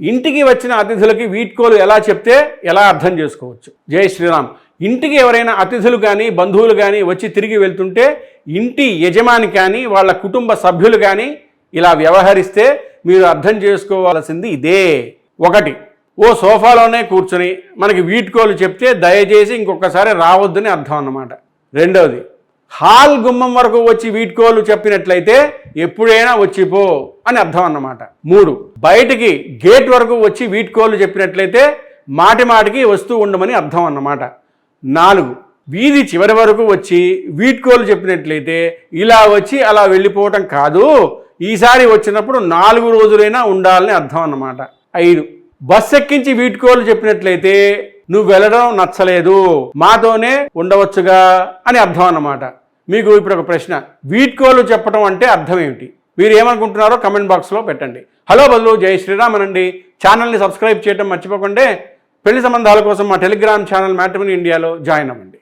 ఇంటికి వచ్చిన అతిథులకి వీడ్కోలు ఎలా చెప్తే ఎలా అర్థం చేసుకోవచ్చు? జై శ్రీరామ్. ఇంటికి ఎవరైనా అతిథులు కానీ బంధువులు కానీ వచ్చి తిరిగి వెళ్తుంటే ఇంటి యజమాని కానీ వాళ్ళ కుటుంబ సభ్యులు కానీ ఇలా వ్యవహరిస్తే మీరు అర్థం చేసుకోవాల్సింది ఇదే. ఒకటి, ఓ సోఫాలోనే కూర్చొని మనకి వీడ్కోలు చెప్తే దయచేసి ఇంకొకసారి రావద్దని అర్థం అన్నమాట. రెండవది, హాల్ గుమ్మం వరకు వచ్చి వీడ్కోలు చెప్పినట్లయితే ఎప్పుడైనా వచ్చిపో అని అర్థం అన్నమాట. 3, బయటికి గేట్ వరకు వచ్చి వీడ్కోలు చెప్పినట్లయితే మాటి మాటికి వస్తూ ఉండమని అర్థం అన్నమాట. 4, వీధి చివరి వరకు వచ్చి వీడ్కోలు చెప్పినట్లయితే ఇలా వచ్చి అలా వెళ్ళిపోవటం కాదు, ఈసారి వచ్చినప్పుడు 4 రోజులైనా ఉండాలని అర్థం అన్నమాట. 5, బస్ ఎక్కించి వీడ్కోలు చెప్పినట్లయితే నువ్వు వెళ్ళడం నచ్చలేదు, మాతోనే ఉండవచ్చుగా అని అర్థం అన్నమాట. మీకు ఇప్పుడు ఒక ప్రశ్న, వీడ్కోలు చెప్పడం అంటే అర్థం ఏమిటి? మీరు ఏమనుకుంటున్నారో కమెంట్ బాక్స్లో పెట్టండి. హలో బదులు జై శ్రీరామ్ అనండి. ఛానల్ని సబ్స్క్రైబ్ చేయడం మర్చిపోకండి. పెళ్లి సంబంధాల కోసం మా టెలిగ్రామ్ ఛానల్ మ్యాట్రిమోనీ ఇండియాలో జాయిన్ అవ్వండి.